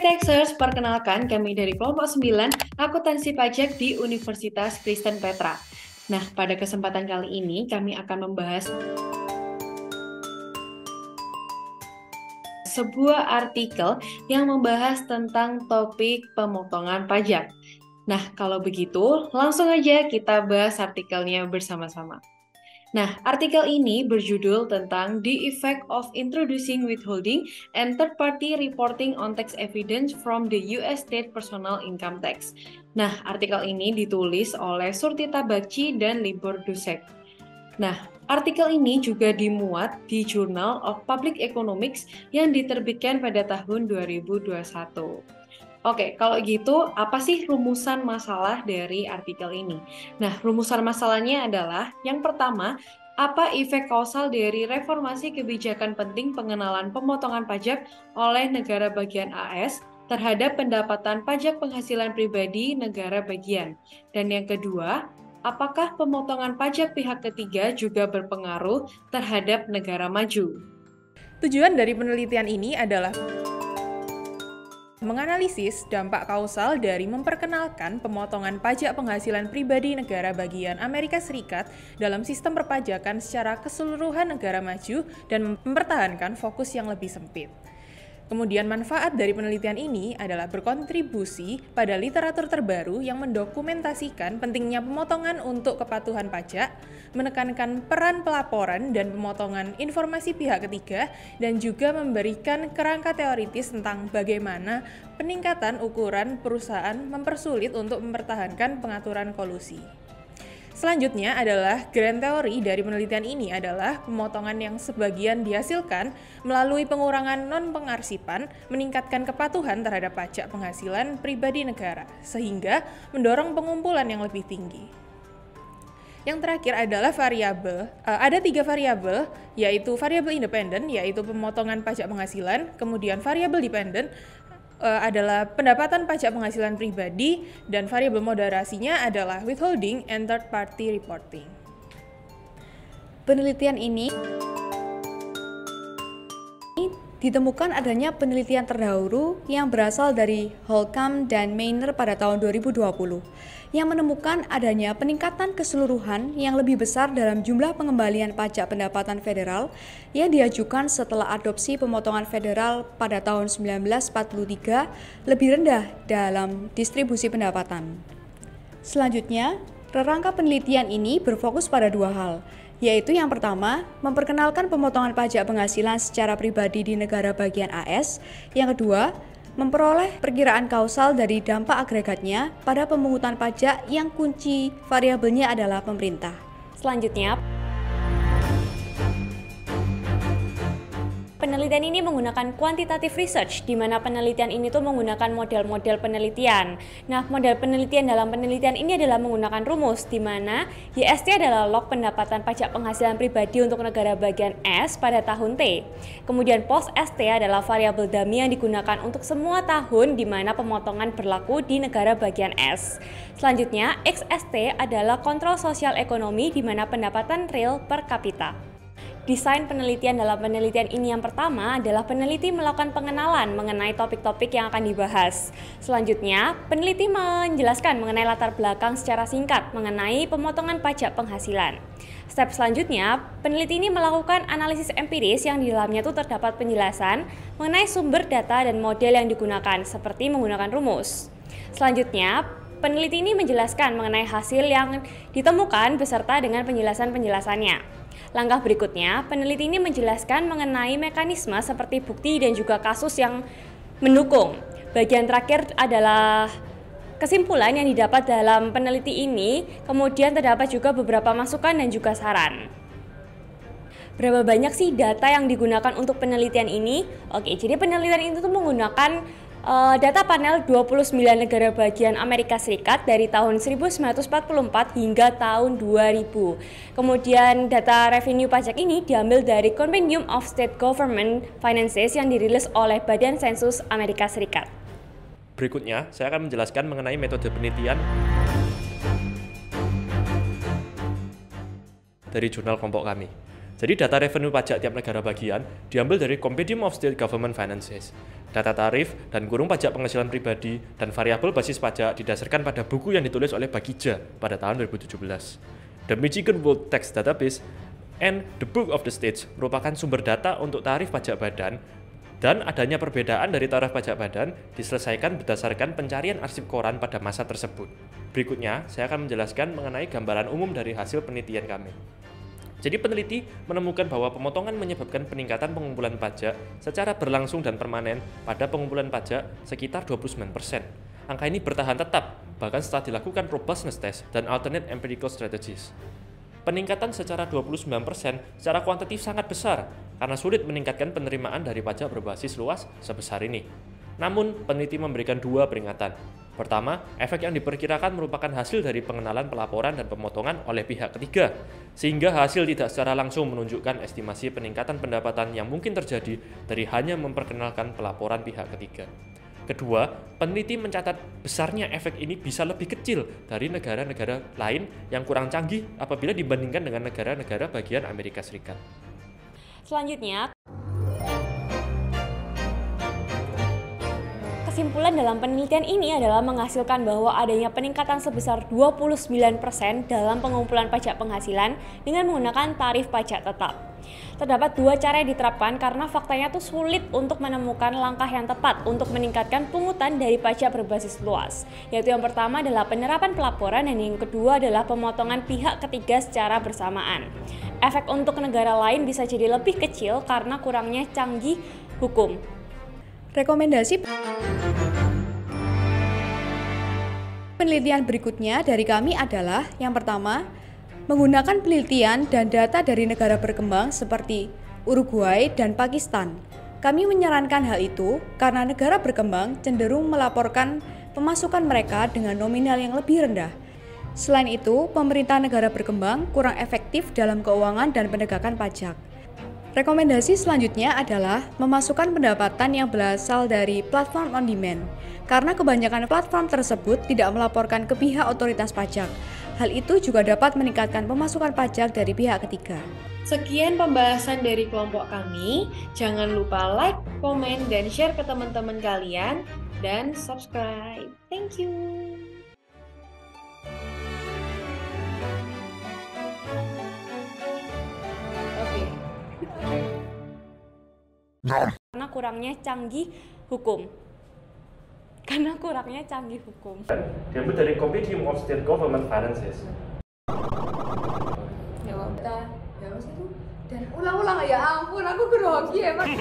Texers, perkenalkan kami dari kelompok 9 Akuntansi Pajak di Universitas Kristen Petra. Nah, pada kesempatan kali ini kami akan membahas sebuah artikel yang membahas tentang topik pemotongan pajak. Nah, kalau begitu, langsung aja kita bahas artikelnya bersama-sama. Nah, artikel ini berjudul tentang The Effect of Introducing Withholding and Third-Party Reporting on Tax Evidence from the US State Personal Income Tax. Nah, artikel ini ditulis oleh Surtita Bagci dan Libor Dusek. Nah, artikel ini juga dimuat di Journal of Public Economics yang diterbitkan pada tahun 2021. Oke, kalau gitu apa sih rumusan masalah dari artikel ini? Nah, rumusan masalahnya adalah yang pertama, apa efek kausal dari reformasi kebijakan penting pengenalan pemotongan pajak oleh negara bagian AS terhadap pendapatan pajak penghasilan pribadi negara bagian? Dan yang kedua, apakah pemotongan pajak pihak ketiga juga berpengaruh terhadap negara maju? Tujuan dari penelitian ini adalah menganalisis dampak kausal dari memperkenalkan pemotongan pajak penghasilan pribadi negara bagian Amerika Serikat dalam sistem perpajakan secara keseluruhan negara maju dan mempertahankan fokus yang lebih sempit. Kemudian manfaat dari penelitian ini adalah berkontribusi pada literatur terbaru yang mendokumentasikan pentingnya pemotongan untuk kepatuhan pajak, menekankan peran pelaporan dan pemotongan informasi pihak ketiga, dan juga memberikan kerangka teoritis tentang bagaimana peningkatan ukuran perusahaan mempersulit untuk mempertahankan pengaturan kolusi. Selanjutnya adalah grand teori dari penelitian ini adalah pemotongan yang sebagian dihasilkan melalui pengurangan non-pengarsipan meningkatkan kepatuhan terhadap pajak penghasilan pribadi negara, sehingga mendorong pengumpulan yang lebih tinggi. Yang terakhir adalah variabel. Ada 3 variabel, yaitu variabel independen, yaitu pemotongan pajak penghasilan, kemudian variabel dependen, adalah pendapatan pajak penghasilan pribadi, dan variabel moderasinya adalah withholding and third party reporting. Penelitian ini ditemukan adanya penelitian terdahulu yang berasal dari Holcomb dan Maynard pada tahun 2020 yang menemukan adanya peningkatan keseluruhan yang lebih besar dalam jumlah pengembalian pajak pendapatan federal yang diajukan setelah adopsi pemotongan federal pada tahun 1943 lebih rendah dalam distribusi pendapatan. Selanjutnya, rangka penelitian ini berfokus pada 2 hal, yaitu yang pertama, memperkenalkan pemotongan pajak penghasilan secara pribadi di negara bagian AS. Yang kedua, memperoleh perkiraan kausal dari dampak agregatnya pada pemungutan pajak yang kunci variabelnya adalah pemerintah. Selanjutnya, penelitian ini menggunakan quantitative research, di mana penelitian ini tuh menggunakan model-model penelitian. Nah, model penelitian dalam penelitian ini adalah menggunakan rumus, di mana YST adalah log pendapatan pajak penghasilan pribadi untuk negara bagian S pada tahun T. Kemudian post ST adalah variabel dummy yang digunakan untuk semua tahun di mana pemotongan berlaku di negara bagian S. Selanjutnya, XST adalah kontrol sosial ekonomi, di mana pendapatan real per kapita. Desain penelitian dalam penelitian ini yang pertama adalah peneliti melakukan pengenalan mengenai topik-topik yang akan dibahas. Selanjutnya, peneliti menjelaskan mengenai latar belakang secara singkat mengenai pemotongan pajak penghasilan. Step selanjutnya, peneliti ini melakukan analisis empiris yang di dalamnya itu terdapat penjelasan mengenai sumber data dan model yang digunakan, seperti menggunakan rumus. Selanjutnya, peneliti ini menjelaskan mengenai hasil yang ditemukan beserta dengan penjelasan-penjelasannya. Langkah berikutnya, peneliti ini menjelaskan mengenai mekanisme seperti bukti dan juga kasus yang mendukung. Bagian terakhir adalah kesimpulan yang didapat dalam peneliti ini, kemudian terdapat juga beberapa masukan dan juga saran. Berapa banyak sih data yang digunakan untuk penelitian ini? Oke, jadi penelitian itu tuh menggunakan data panel 29 negara bagian Amerika Serikat dari tahun 1944 hingga tahun 2000. Kemudian data revenue pajak ini diambil dari Compendium of State Government Finances yang dirilis oleh Badan Sensus Amerika Serikat. Berikutnya, saya akan menjelaskan mengenai metode penelitian dari jurnal kelompok kami. Jadi data revenue pajak tiap negara bagian diambil dari Compendium of State Government Finances. Data tarif dan kurung pajak penghasilan pribadi dan variabel basis pajak didasarkan pada buku yang ditulis oleh Bagija pada tahun 2017. The Michigan World Tax Database and the Book of the States merupakan sumber data untuk tarif pajak badan, dan adanya perbedaan dari tarif pajak badan diselesaikan berdasarkan pencarian arsip koran pada masa tersebut. Berikutnya, saya akan menjelaskan mengenai gambaran umum dari hasil penelitian kami. Jadi peneliti menemukan bahwa pemotongan menyebabkan peningkatan pengumpulan pajak secara berlangsung dan permanen pada pengumpulan pajak sekitar 29%. Angka ini bertahan tetap, bahkan setelah dilakukan robustness test dan alternate empirical strategies. Peningkatan secara 29% secara kuantitatif sangat besar, karena sulit meningkatkan penerimaan dari pajak berbasis luas sebesar ini. Namun, peneliti memberikan dua peringatan. Pertama, efek yang diperkirakan merupakan hasil dari pengenalan pelaporan dan pemotongan oleh pihak ketiga, sehingga hasil tidak secara langsung menunjukkan estimasi peningkatan pendapatan yang mungkin terjadi dari hanya memperkenalkan pelaporan pihak ketiga. Kedua, peneliti mencatat besarnya efek ini bisa lebih kecil dari negara-negara lain yang kurang canggih apabila dibandingkan dengan negara-negara bagian Amerika Serikat. Selanjutnya, kesimpulan dalam penelitian ini adalah menghasilkan bahwa adanya peningkatan sebesar 29% dalam pengumpulan pajak penghasilan dengan menggunakan tarif pajak tetap. Terdapat dua cara yang diterapkan karena faktanya tuh sulit untuk menemukan langkah yang tepat untuk meningkatkan pungutan dari pajak berbasis luas. Yaitu yang pertama adalah penerapan pelaporan dan yang kedua adalah pemotongan pihak ketiga secara bersamaan. Efek untuk negara lain bisa jadi lebih kecil karena kurangnya canggih hukum. Rekomendasi penelitian berikutnya dari kami adalah yang pertama, menggunakan penelitian dan data dari negara berkembang seperti Uruguay dan Pakistan. Kami menyarankan hal itu karena negara berkembang cenderung melaporkan pemasukan mereka dengan nominal yang lebih rendah. Selain itu, pemerintah negara berkembang kurang efektif dalam keuangan dan penegakan pajak. Rekomendasi selanjutnya adalah memasukkan pendapatan yang berasal dari platform on demand, karena kebanyakan platform tersebut tidak melaporkan ke pihak otoritas pajak. Hal itu juga dapat meningkatkan pemasukan pajak dari pihak ketiga. Sekian pembahasan dari kelompok kami. Jangan lupa like, komen, dan share ke teman-teman kalian, dan subscribe. Thank you. Karena kurangnya canggih hukum. Diambil dari Compendium of State Government Finances. Dan ulang-ulang ya ampun, aku grogi emang.